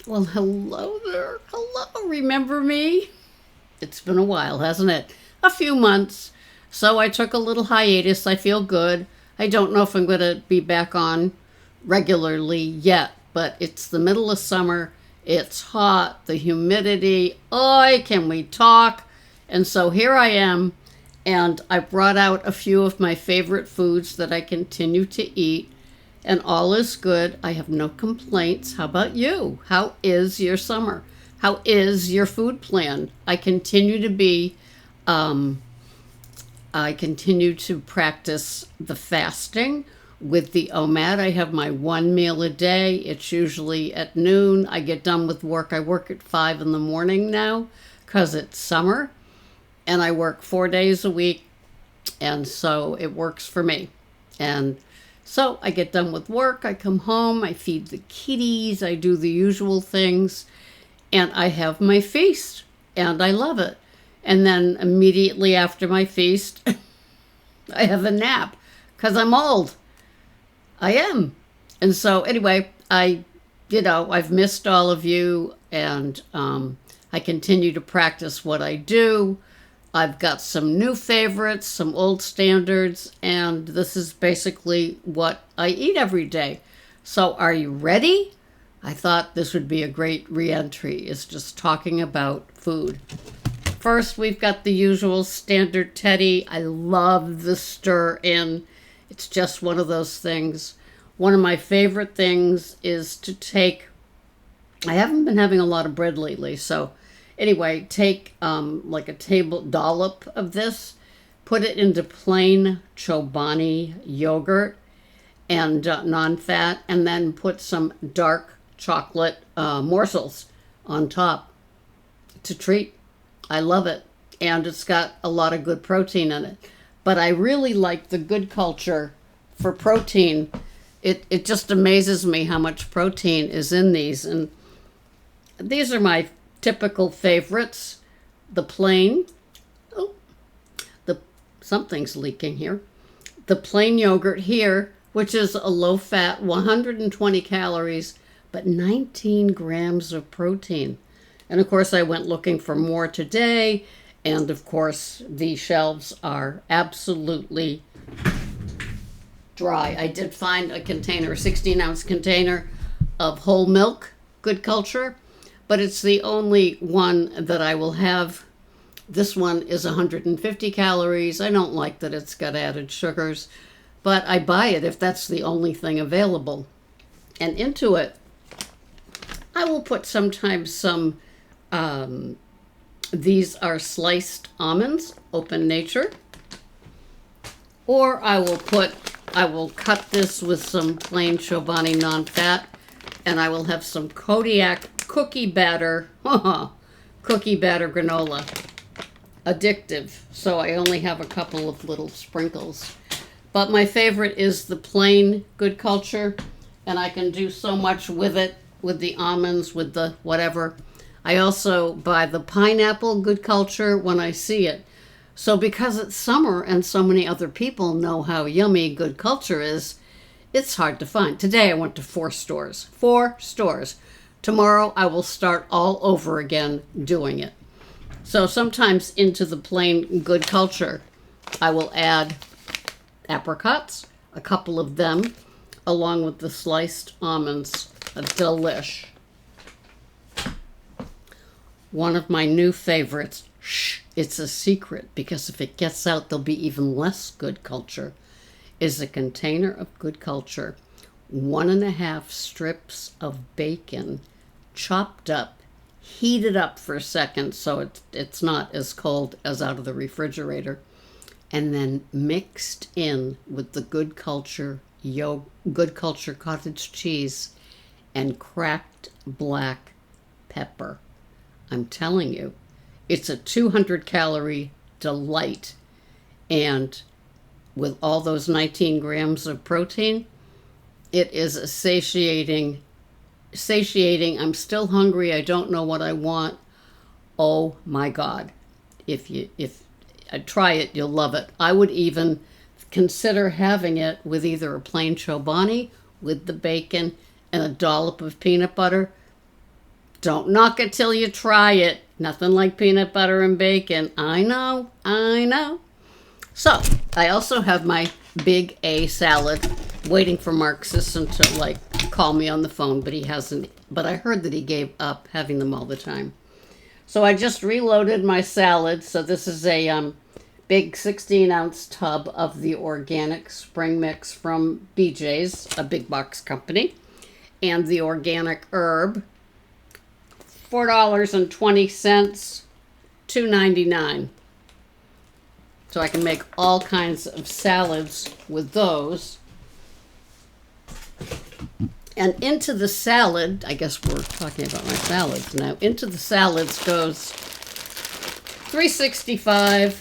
Well, hello there. Hello. Remember me? It's been a while, hasn't it? A few months. So I took a little hiatus. I feel good. I don't know if I'm going to be back on regularly yet, but it's the middle of summer. It's hot. The humidity. Oi, can we talk? And so here I am, and I brought out a few of my favorite foods that I continue to eat, and all is good. I have no complaints. How about you? How is your summer? How is your food plan? Um, I continue to practice the fasting with the OMAD. I have my one meal a day. It's usually at noon. I get done with work. I work at 5 in the morning now because it's summer, and I work 4 days a week, and so it works for me. And so I get done with work, I come home, I feed the kitties, I do the usual things, and I have my feast, and I love it. And then immediately after my feast, I have a nap because I'm old. I am. And so, anyway, I've missed all of you, and I continue to practice what I do. I've got some new favorites, some old standards, and this is basically what I eat every day. So, are you ready? I thought this would be a great re-entry, is just talking about food. First, we've got the usual standard Teddy. I love the stir in. It's just one of those things. One of my favorite things is to take, I haven't been having a lot of bread lately, so anyway, take like a table dollop of this, put it into plain Chobani yogurt and non-fat, and then put some dark chocolate morsels on top to treat. I love it, and it's got a lot of good protein in it. But I really like the Good Culture for protein. It just amazes me how much protein is in these, and these are my typical favorites. The plain, oh, the something's leaking here. The plain yogurt here, which is a low-fat, 120 calories, but 19 grams of protein. And of course, I went looking for more today, and of course, the shelves are absolutely dry. I did find a container, a 16-ounce container of whole milk, Good Culture, but it's the only one that I will have. This one is 150 calories. I don't like that it's got added sugars, but I buy it if that's the only thing available. And into it, I will put sometimes some, these are sliced almonds, Open Nature, or I will cut this with some plain Chobani non-fat, and I will have some Kodiak cookie batter, cookie batter granola. Addictive, so I only have a couple of little sprinkles. But my favorite is the plain Good Culture, and I can do so much with it, with the almonds, with the whatever. I also buy the pineapple Good Culture when I see it. So because it's summer and so many other people know how yummy Good Culture is, it's hard to find. Today I went to 4 stores. 4 stores. Tomorrow I will start all over again doing it. So sometimes into the plain Good Culture, I will add apricots, a couple of them, along with the sliced almonds. A delish. One of my new favorites, shh, it's a secret because if it gets out, there'll be even less Good Culture, is a container of Good Culture, 1.5 strips of bacon, chopped up, heated up for a second so it's not as cold as out of the refrigerator, and then mixed in with the Good Culture Good Culture cottage cheese and cracked black pepper. I'm telling you, it's a 200-calorie delight, and with all those 19 grams of protein, it is a satiating. I'm still hungry. I don't know what I want. Oh my God. If I try it, you'll love it. I would even consider having it with either a plain Chobani with the bacon and a dollop of peanut butter. Don't knock it till you try it. Nothing like peanut butter and bacon. I know, I know. So, I also have my big A salad waiting for Mark Sisson to like call me on the phone, but he hasn't. But I heard that he gave up having them all the time. So I just reloaded my salad. So this is a big 16-ounce tub of the organic spring mix from BJ's, a big box company, and the organic herb. $4.20, $2.99. So I can make all kinds of salads with those. And into the salad, I guess we're talking about my salads now. Into the salads goes $3.65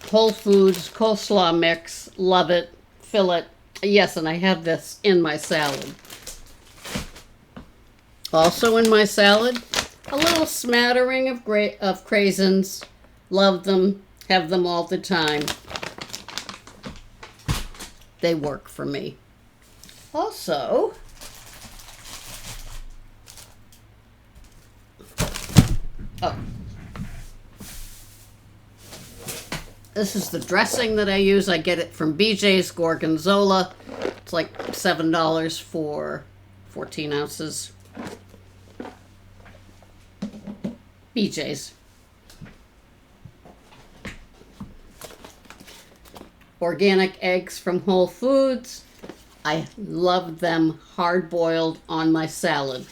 Whole Foods coleslaw mix. Love it. Fill it. Yes, and I have this in my salad. Also in my salad, a little smattering of craisins. Love them. Have them all the time. They work for me. Also, this is the dressing that I use. I get it from BJ's Gorgonzola. It's like $7 for 14 ounces. BJ's. Organic eggs from Whole Foods. I love them hard-boiled on my salad.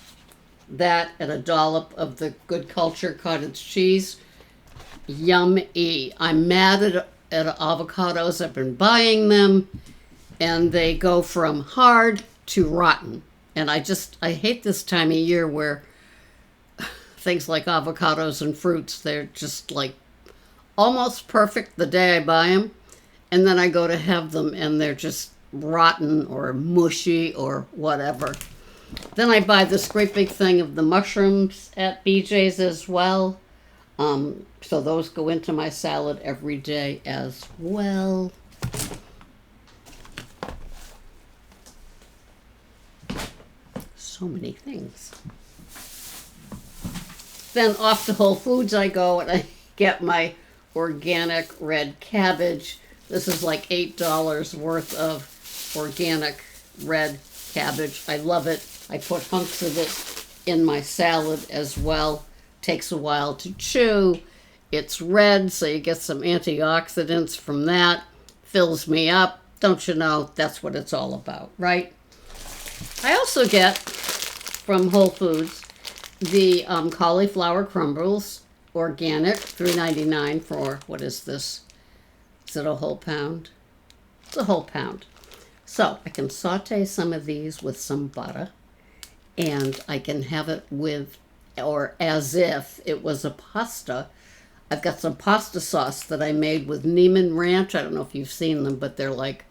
That and a dollop of the Good Culture cottage cheese. Yum-y. I'm mad at avocados. I've been buying them, and they go from hard to rotten. And I hate this time of year where things like avocados and fruits, they're just like almost perfect the day I buy them. And then I go to have them and they're just rotten or mushy or whatever. Then I buy this great big thing of the mushrooms at BJ's as well. So those go into my salad every day as well. So many things. Then off to Whole Foods I go and I get my organic red cabbage. This is like $8 worth of organic red cabbage. I love it. I put hunks of it in my salad as well. Takes a while to chew. It's red, so you get some antioxidants from that. Fills me up. Don't you know, that's what it's all about, right? I also get from Whole Foods the cauliflower crumbles, organic, $3.99 for, what is this? Is it a whole pound? It's a whole pound. So I can saute some of these with some butter, and I can have it with, or as if it was a pasta. I've got some pasta sauce that I made with Neiman Ranch. I don't know if you've seen them, but they're like,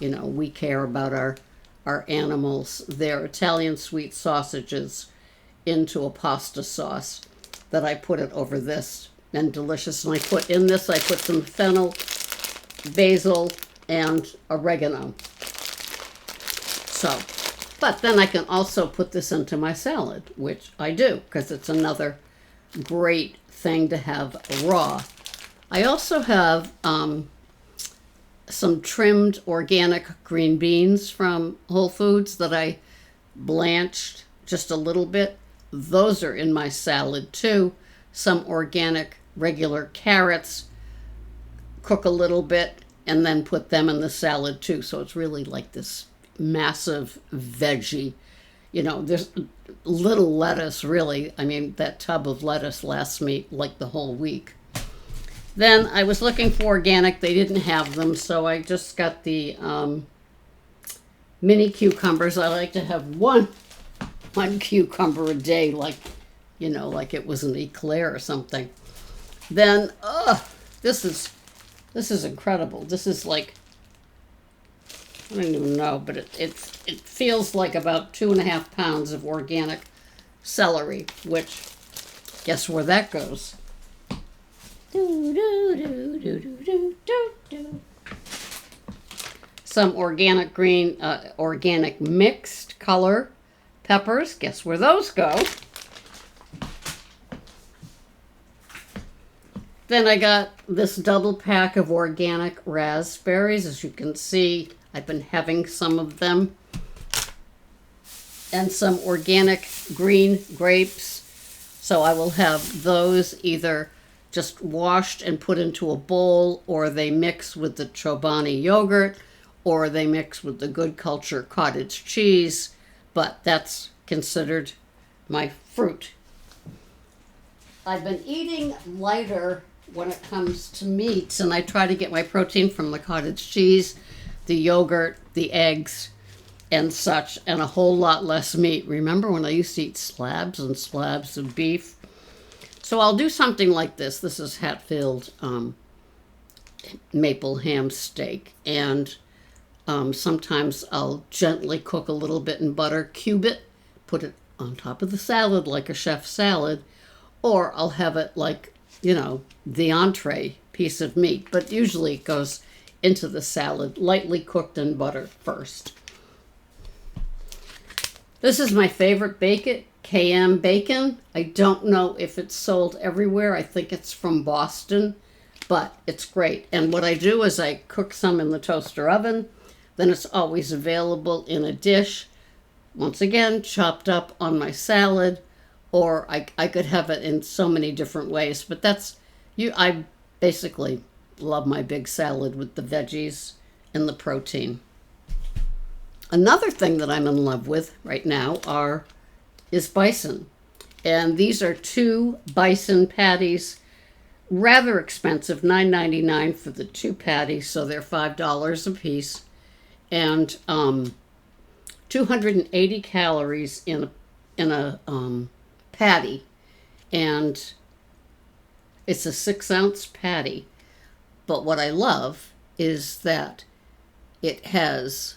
you know, we care about our animals. They're Italian sweet sausages into a pasta sauce that I put it over this, and delicious. And I put in this, I put some fennel, basil, and oregano. So, but then I can also put this into my salad, which I do, because it's another great thing to have raw. I also have some trimmed organic green beans from Whole Foods that I blanched just a little bit. Those are in my salad too. Some organic regular carrots, cook a little bit, and then put them in the salad too. So it's really like this massive veggie. You know, there's little lettuce, really. I mean, that tub of lettuce lasts me like the whole week. Then I was looking for organic. They didn't have them, so I just got the mini cucumbers. I like to have one cucumber a day, like, you know, like it was an eclair or something. Then, this is incredible. This is like, I don't even know, but it feels like about 2.5 pounds of organic celery, which, guess where that goes? Some organic green, organic mixed color peppers. Guess where those go? Then I got this double pack of organic raspberries. As you can see, I've been having some of them. And some organic green grapes. So I will have those either just washed and put into a bowl, or they mix with the Chobani yogurt, or they mix with the Good Culture cottage cheese, but that's considered my fruit. I've been eating lighter when it comes to meats, and I try to get my protein from the cottage cheese, the yogurt, the eggs, and such, and a whole lot less meat. Remember when I used to eat slabs and slabs of beef? So I'll do something like this. This is Hatfield maple ham steak, and sometimes I'll gently cook a little bit in butter, cube it, put it on top of the salad like a chef's salad, or I'll have it like, the entree piece of meat, but usually it goes into the salad, lightly cooked in butter first. This is my favorite bacon, KM bacon. I don't know if it's sold everywhere. I think it's from Boston, but it's great. And what I do is I cook some in the toaster oven. Then it's always available in a dish. Once again, chopped up on my salad, or I could have it in so many different ways. But I basically love my big salad with the veggies and the protein. Another thing that I'm in love with right now is bison. And these are 2 bison patties, rather expensive, $9.99 for the 2 patties, so they're $5 a piece. And 280 calories in a patty, and it's a 6-ounce patty. But what I love is that it has,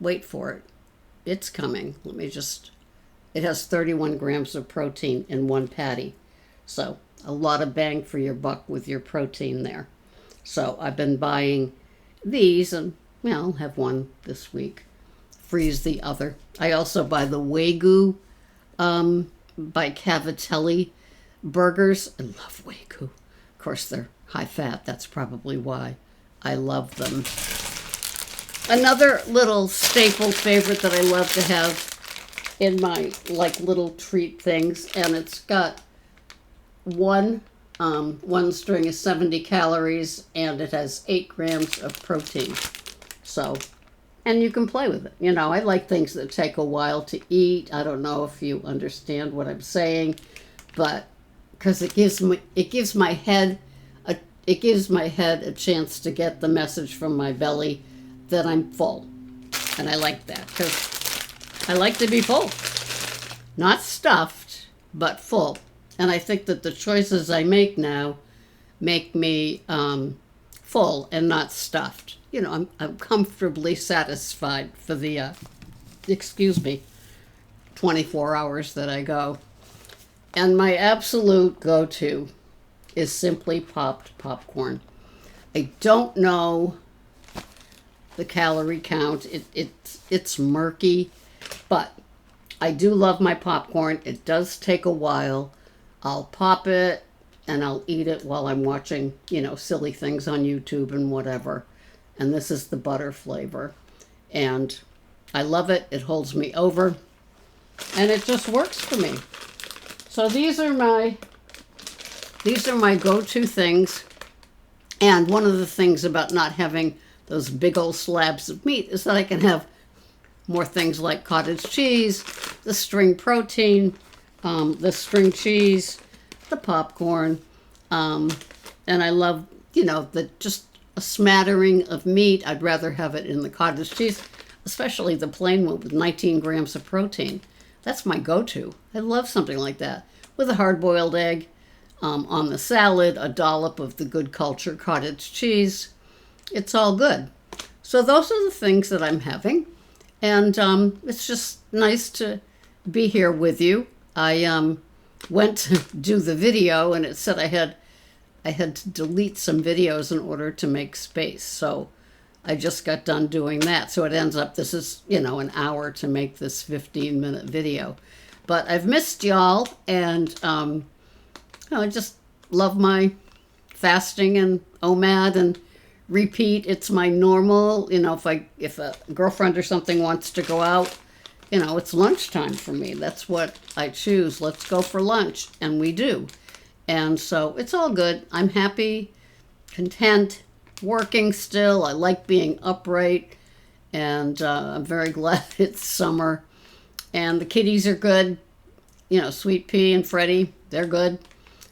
wait for it, it's coming. It has 31 grams of protein in 1 patty. So a lot of bang for your buck with your protein there. So I've been buying these, and I'll have one this week. Freeze the other. I also buy the Wagyu by Cavatelli burgers. I love Wagyu. Of course, they're high fat. That's probably why I love them. Another little staple favorite that I love to have in my little treat things, and it's got one string is 70 calories, and it has 8 grams of protein. So, and you can play with it. I like things that take a while to eat. I don't know if you understand what I'm saying, but because it gives my head a chance to get the message from my belly that I'm full. And I like that because I like to be full. Not stuffed, but full. And I think that the choices I make now make me full and not stuffed. I'm comfortably satisfied for the, 24 hours that I go. And my absolute go-to is simply popped popcorn. I don't know the calorie count. It's murky, but I do love my popcorn. It does take a while. I'll pop it and I'll eat it while I'm watching, silly things on YouTube and whatever. And this is the butter flavor. And I love it. It holds me over. And it just works for me. So these are my go-to things. And one of the things about not having those big old slabs of meat is that I can have more things like cottage cheese, the string protein, the string cheese, the popcorn, and I love, just a smattering of meat. I'd rather have it in the cottage cheese, especially the plain one with 19 grams of protein. That's my go-to. I love something like that. With a hard-boiled egg, on the salad, a dollop of the Good Culture cottage cheese. It's all good. So those are the things that I'm having. And it's just nice to be here with you. I went to do the video, and it said I had to delete some videos in order to make space. So I just got done doing that. So it ends up, this is, an hour to make this 15-minute video. But I've missed y'all, and I just love my fasting and OMAD and repeat. It's my normal, if a girlfriend or something wants to go out, it's lunchtime for me. That's what I choose. Let's go for lunch. And we do. And so it's all good. I'm happy, content, working still. I like being upright. And I'm very glad it's summer. And the kitties are good. Sweet Pea and Freddie, they're good.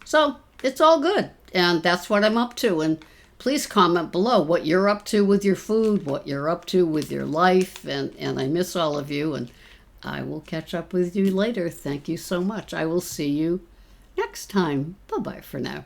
So it's all good. And that's what I'm up to. And please comment below what you're up to with your food, what you're up to with your life. And I miss all of you. And I will catch up with you later. Thank you so much. I will see you next time. Bye-bye for now.